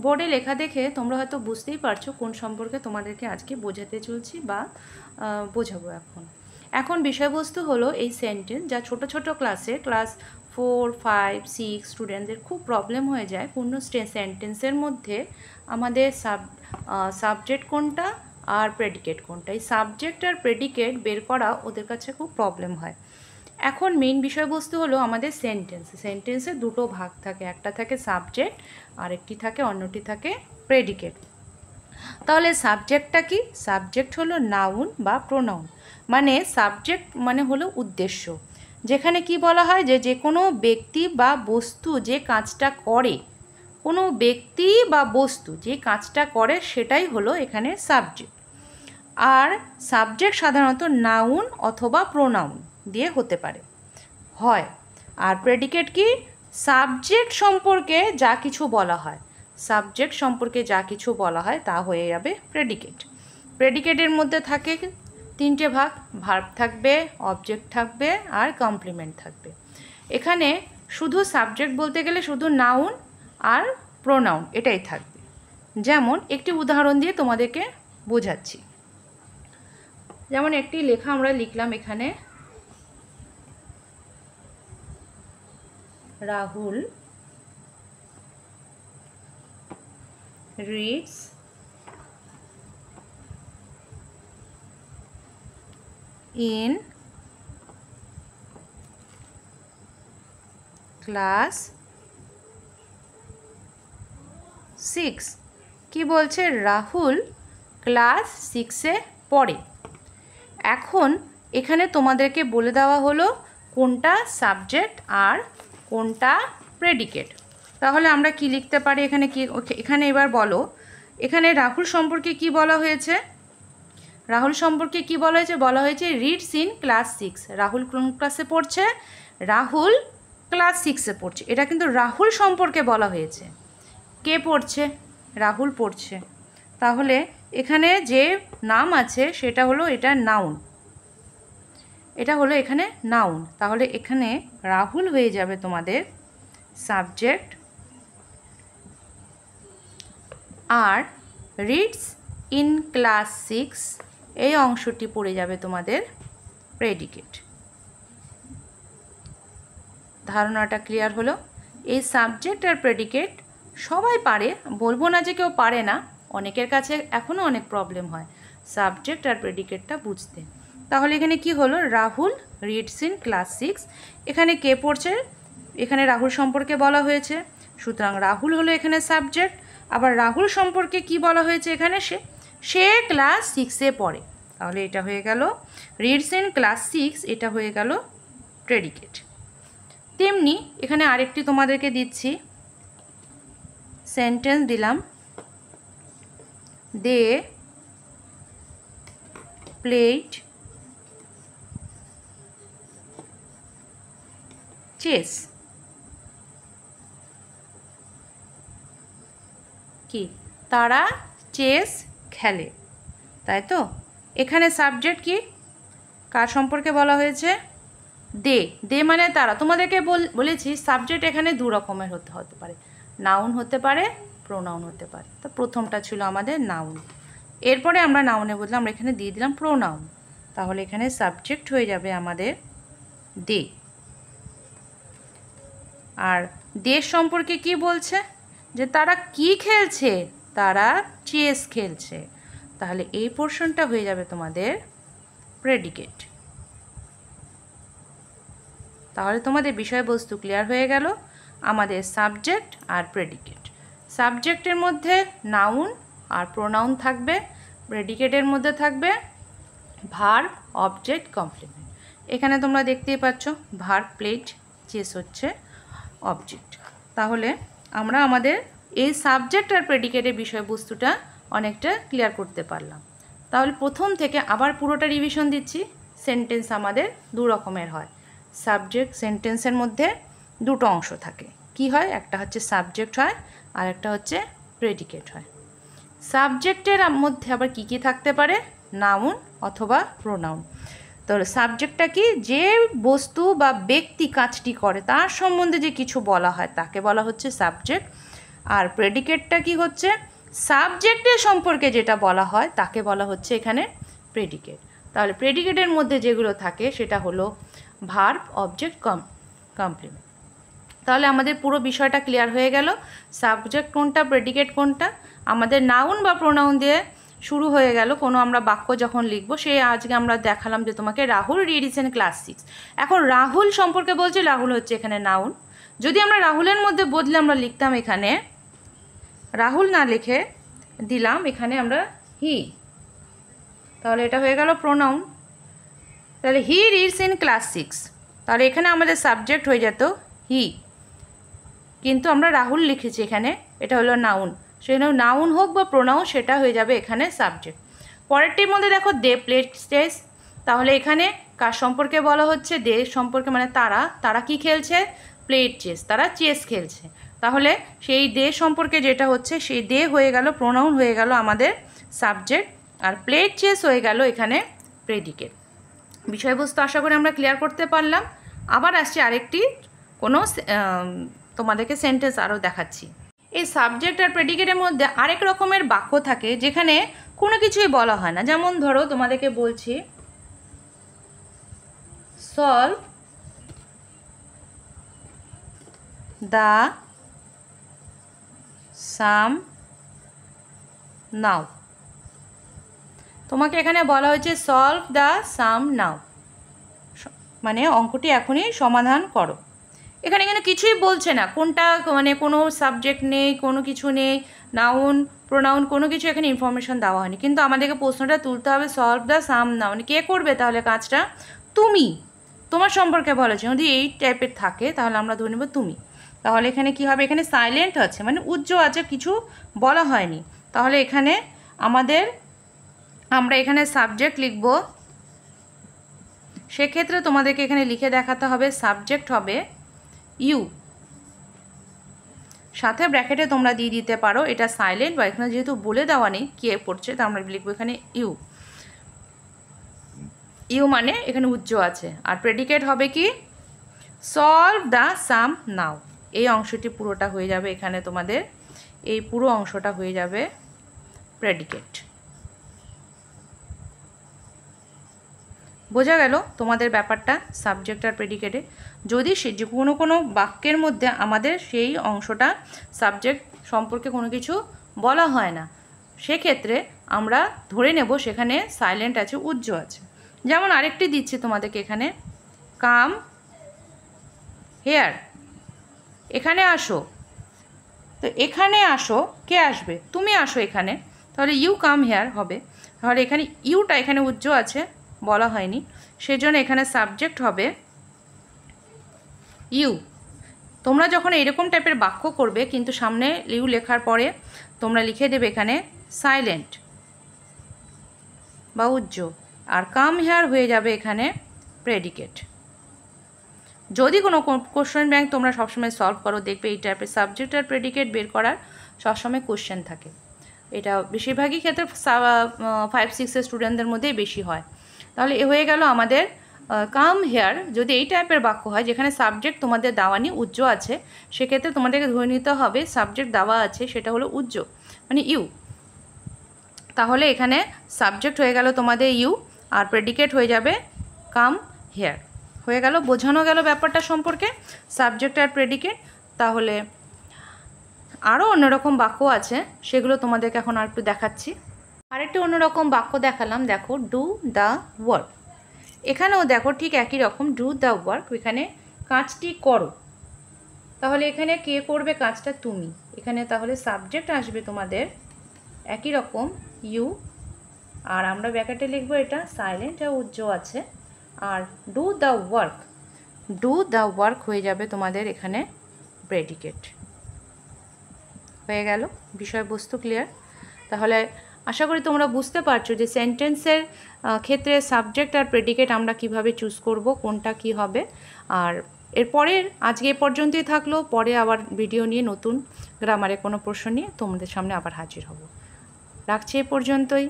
বোর্ডে লেখা দেখে তোমরা হয়তো বুঝতেই পারছো কোন সম্পর্কে তোমাদেরকে আজকে বোঝাতে চলছি বা বোঝাবো। এখন বিষয়বস্তু হলো এই সেন্টেন্স, যা ছোট ছোট ক্লাসে ক্লাস 4, 5, 6 স্টুডেন্টদের খুব প্রবলেম হয়ে যায় পূর্ণ সেন্টেন্সের মধ্যে আমাদের সাবজেক্ট কোনটা আর প্রেডিকেট কোনটা। এই সাবজেক্ট আর প্রেডিকেট বের করা ওদের কাছে খুব প্রবলেম হয়। এখন মেইন বিষয়বস্তু হলো আমাদের সেন্টেন্সে দুটো ভাগ থাকে, একটা থাকে সাবজেক্ট আর একটি থাকে অন্যটি থাকে প্রেডিকেট। তাহলে সাবজেক্টটা কি? সাবজেক্ট হলো নাউন বা প্রোনাউন, মানে সাবজেক্ট মানে হলো উদ্দেশ্য, যেখানে কি বলা হয় যে কোনো ব্যক্তি বা বস্তু যে কাজটা করে, কোনো ব্যক্তি বা বস্তু যে কাজটা করে সেটাই হলো এখানে সাবজেক্ট। আর সাবজেক্ট সাধারণত নাউন অথবা প্রোনাউন দিয়ে হতে পারে হয়। আর প্রেডিকেট কি? সাবজেক্ট সম্পর্কে যা কিছু বলা হয়, সাবজেক্ট সম্পর্কে যা কিছু বলা হয় তা হয়ে যাবে প্রেডিকেট। প্রেডিকেটের মধ্যে থাকে তিনটে ভাগ, ভার্ব থাকবে, অবজেক্ট থাকবে আর কমপ্লিমেন্ট থাকবে। এখানে শুধু সাবজেক্ট বলতে গেলে শুধু নাউন আর প্রোনাউন এটাই থাকবে। যেমন একটি উদাহরণ দিয়ে তোমাদেরকে বোঝাচ্ছি। যেমন একটি লেখা আমরা লিখলাম এখানে, রাহুল reads in class 6। কি বলছে? রাহুল ক্লাস 6-এ পড়ে। এখন এখানে তোমাদেরকে বলে দেওয়া হলো কোনটা সাবজেক্ট আর কোনটা প্রেডিকেট। তাহলে আমরা কি লিখতে পারি এখানে? এখানে এবার বলো, এখানে রাহুল সম্পর্কে কি বলা হয়েছে? রাহুল সম্পর্কে কি বলা হয়েছে? বলা হয়েছে রিডস ইন ক্লাস 6। রাহুল কোন ক্লাসে পড়ছে? রাহুল ক্লাস 6-এ পড়ছে। এটা কিন্তু রাহুল সম্পর্কে বলা হয়েছে। কে পড়ছে? রাহুল পড়ছে। তাহলে এখানে যে নাম আছে সেটা হলো এটা নাউন, এটা হলো এখানে নাউন। তাহলে এখানে রাহুল হয়ে যাবে তোমাদের সাবজেক্ট, আর রিডস ইন ক্লাস 6 এই অংশটি পড়ে যাবে তোমাদের প্রেডিকেট। ধারণাটা ক্লিয়ার হলো? এই সাবজেক্ট আর প্রেডিকেট সবাই পারে, বলবো না যে কেউ পারে না, অনেকের কাছে এখনও অনেক প্রবলেম হয় সাবজেক্ট আর প্রেডিকেটটা বুঝতে। তাহলে এখানে কি হলো? Rahul reads in class 6। এখানে কে পড়ছে? এখানে রাহুল সম্পর্কে বলা হয়েছে, সুতরাং রাহুল হলো এখানে সাবজেক্ট। আবার রাহুল সম্পর্কে কি বলা হয়েছে এখানে? সে ক্লাস 6-এ পড়ে। তাহলে এটা হয়ে গেল রিডস ইন ক্লাস 6, এটা হয়ে গেল প্রেডিকেট। তেমনি এখানে আরেকটি তোমাদেরকে দিচ্ছি সেন্টেন্স দিলাম, দে প্লেড চেস। কি? তারা চেস খেলে, তাই তো? এখানে সাবজেক্ট কি? কার সম্পর্কে বলা হয়েছে? দে মানে তারা। তোমাদেরকে বলেছি সাবজেক্ট এখানে দু রকমের হতে পারে, নাউন হতে পারে, প্রোনাউন হতে পারে। তো প্রথমটা ছিল আমাদের নাউন, এরপরে আমরা নাউনে বদলে আমরা এখানে দিয়ে দিলাম প্রোনাউন। তাহলে এখানে সাবজেক্ট হয়ে যাবে আমাদের দে। আর দেশ সম্পর্কে কি বলছে? যে তারা কি খেলছে? তারা চেস খেলছে। তাহলে এই পোর্শনটা হয়ে যাবে তোমাদের প্রেডিকেট। তাহলে তোমাদের বিষয়বস্তু ক্লিয়ার হয়ে গেল, আমাদের সাবজেক্ট আর প্রেডিকেট। সাবজেক্টের মধ্যে নাউন আর প্রোনাউন থাকবে, প্রেডিকেটের মধ্যে থাকবে ভার্ব, অবজেক্ট, কমপ্লিমেন্ট। এখানে তোমরা দেখতেই পাচ্ছ ভার্ব প্লেড চেস হচ্ছে অবজেক্ট। তাহলে আমরা আমাদের এই সাবজেক্ট আর প্রেডিকেটের বিষয়বস্তুটা অনেকটা ক্লিয়ার করতে পারলাম। তাহলে প্রথম থেকে আবার পুরোটা রিভিশন দিচ্ছি। সেন্টেন্স আমাদের দু রকমের হয়। সাবজেক্ট সেন্টেন্সের মধ্যে দুটো অংশ থাকে। কি হয়? একটা হচ্ছে সাবজেক্ট হয় আর একটা হচ্ছে প্রেডিকেট হয়। সাবজেক্টের মধ্যে আবার কি কি থাকতে পারে? নাউন অথবা প্রোনাউন। তো সাবজেক্টটা কি? যে বস্তু বা ব্যক্তি কাজটি করে তার সম্বন্ধে যে কিছু বলা হয় তাকে বলা হচ্ছে সাবজেক্ট। আর প্রেডিকেটটা কি হচ্ছে, সাবজেক্টের সম্পর্কে যেটা বলা হয় তাকে বলা হচ্ছে এখানে প্রেডিকেট। তাহলে প্রেডিকেটের মধ্যে যেগুলো থাকে সেটা হলো ভার্ব, অবজেক্ট, কমপ্লিমেন্ট। তাহলে আমাদের পুরো বিষয়টা ক্লিয়ার হয়ে গেল, সাবজেক্ট কোনটা, প্রেডিকেট কোনটা। আমাদের নাউন বা প্রোনাউন দিয়ে শুরু হয়ে গেল কোনো আমরা বাক্য যখন লিখবো। সে আজকে আমরা দেখালাম যে তোমাকে রাহুল রিডিস ইন ক্লাস 6। এখন রাহুল সম্পর্কে বলছি, রাহুল হচ্ছে এখানে নাউন। যদি আমরা রাহুলের মধ্যে বদলে আমরা লিখতাম এখানে, রাহুল না লিখে দিলাম এখানে আমরা হি, তাহলে এটা হয়ে গেল প্রোনাউন। তাহলে হি রিডস ইন ক্লাস 6, তাহলে এখানে আমাদের সাবজেক্ট হয়ে যেত হি, কিন্তু আমরা রাহুল লিখেছি এখানে, এটা হলো নাউন। সেখানে নাউন হোক বা প্রোনাউন সেটা হয়ে যাবে এখানে সাবজেক্ট। পরেরটির মধ্যে দেখো দে প্লেড চেস, তাহলে এখানে কার সম্পর্কে বলা হচ্ছে, দে সম্পর্কে, মানে তারা কি খেলছে, প্লেড চেস, তারা চেস খেলছে। তাহলে সেই দে সম্পর্কে যেটা হচ্ছে সেই দে হয়ে গেল প্রোনাউন, হয়ে গেল আমাদের সাবজেক্ট, আর প্লেড চেস হয়ে গেল এখানে প্রেডিকেট। বিষয়বস্তু আশা করি আমরা ক্লিয়ার করতে পারলাম। আবার আসছি আরেকটি কোনো তোমাদেরকে সেন্টেন্স আরও দেখাচ্ছি। এই সাবজেক্ট আর প্রেডিকেটের মধ্যে আরেক রকমের বাক্য থাকে যেখানে কোনো কিছুই বলা হয় না। যেমন ধরো তোমাদেরকে বলছি সলভ দ্য সাম নাও, তোমাকে এখানে বলা হয়েছে সলভ দ্য সাম নাও, মানে অঙ্কটি এখনই সমাধান করো। এখানে কিন্তু কিছুই বলছে না কোনটা, মানে কোনো সাবজেক্ট নেই, কোনো কিছু নেই, নাউন প্রোনাউন কোনো কিছু এখানে ইনফরমেশন দেওয়া হয়নি। কিন্তু আমাদেরকে প্রশ্নটা তুলতে হবে সলভ দ্য সাম নাও, মানে কে করবে তাহলে কাজটা, তুমি, তোমার সম্পর্কে বলেছে। যদি এই টাইপের থাকে তাহলে আমরা ধরে নেব তুমি। তাহলে এখানে কি হবে, এখানে সাইলেন্ট আছে মানে উজ্জ্ব আছে, কিছু বলা হয়নি। তাহলে এখানে আমরা এখানে সাবজেক্ট লিখব। সেক্ষেত্রে তোমাদেরকে এখানে লিখে দেখাতে হবে সাবজেক্ট হবে ইউ, সাথে ব্র্যাকেটে তোমরা দিয়ে দিতে পারো এটা সাইলেন্ট, বা এখানে যেহেতু বলে দেওয়া নেই কে পড়ছে তা আমরা লিখবো এখানে ইউ। ইউ মানে এখানে উজ্জ্ব আছে। আর প্রেডিকেট হবে কি, সলভ দ্য সাম নাও, এই অংশটি পুরোটা হয়ে যাবে এখানে তোমাদের, এই পুরো অংশটা হয়ে যাবে প্রেডিকেট। বোঝা গেল তোমাদের ব্যাপারটা সাবজেক্ট আর প্রেডিকেটে। যদি যে কোনো বাক্যের মধ্যে আমাদের সেই অংশটা সাবজেক্ট সম্পর্কে কোনো কিছু বলা হয় না, সেক্ষেত্রে আমরা ধরে নেব সেখানে সাইলেন্ট আছে, উজ্জ্ব আছে। যেমন আরেকটি দিচ্ছি তোমাদেরকে এখানে, কাম হেয়ার, এখানে আসো। তো এখানে আসো, কে আসবে, তুমি আসো এখানে, তাহলে ইউ কাম হেয়ার হবে। তাহলে এখানে ইউটা এখানে উজ্জ্ব আছে, বলা হয়নি, সেজন্য এখানে সাবজেক্ট হবে ইউ। তোমরা যখন এরকম টাইপের বাক্য করবে কিন্তু সামনে ইউ লেখার পরে তোমরা লিখে দেবে এখানে সাইলেন্ট বা উজ্জ্ব, আর কাম হেয়ার হয়ে যাবে এখানে প্রেডিকেট। যদি কোনো কোশ্চেন ব্যাংক তোমরা সবসময় সলভ করো, দেখবে এই টাইপের সাবজেক্ট আর প্রেডিকেট বের করার সবসময় কোশ্চেন থাকে। এটা বেশিরভাগই ক্ষেত্রে 5-6 স্টুডেন্টদের মধ্যেই বেশি হয়। তাহলে এ হয়ে গেল আমাদের কাম হেয়ার। যদি এই টাইপের বাক্য হয় যেখানে সাবজেক্ট তোমাদের দেওয়া নেই, উজ্জ্ব আছে, সেক্ষেত্রে তোমাদেরকে ধরে নিতে হবে সাবজেক্ট দেওয়া আছে সেটা হলো উজ্জ্ব মানে ইউ। তাহলে এখানে সাবজেক্ট হয়ে গেল তোমাদের ইউ, আর প্রেডিকেট হয়ে যাবে কাম হেয়ার। হয়ে গেল, বোঝানো গেল ব্যাপারটা সম্পর্কে সাবজেক্ট আর প্রেডিকেট। তাহলে আরও অন্যরকম বাক্য আছে, সেগুলো তোমাদেরকে এখন আর একটু দেখাচ্ছি। আরেকটি অন্যরকম বাক্য দেখালাম, দেখো ডু দ্য ওয়ার্ক। এখানেও দেখো ঠিক একই রকম, ডু দ্য ওয়ার্ক, এখানে কাজটি করো। তাহলে এখানে কে করবে কাজটা, তুমি। এখানে তাহলে সাবজেক্ট আসবে তোমাদের একই রকম ইউ, আর আমরা ব্র্যাকেটে লিখবো এটা সাইলেন্ট আর উজ্জ্ব আছে। আর ডু দ্য ওয়ার্ক হয়ে যাবে তোমাদের এখানে প্রেডিকেট। হয়ে গেল, বিষয়বস্তু ক্লিয়ার। তাহলে আশা করি তোমরা বুঝতে পারছো যে সেন্টেন্সের ক্ষেত্রে সাবজেক্ট আর প্রেডিকেট আমরা কিভাবে চুজ করব, কোনটা কি হবে। আর এরপরের আজকে এ পর্যন্তই থাকলো, পরে আবার ভিডিও নিয়ে নতুন গ্রামারে কোনো প্রশ্ন নিয়ে তোমাদের সামনে আবার হাজির হব। রাখছি এ পর্যন্তই।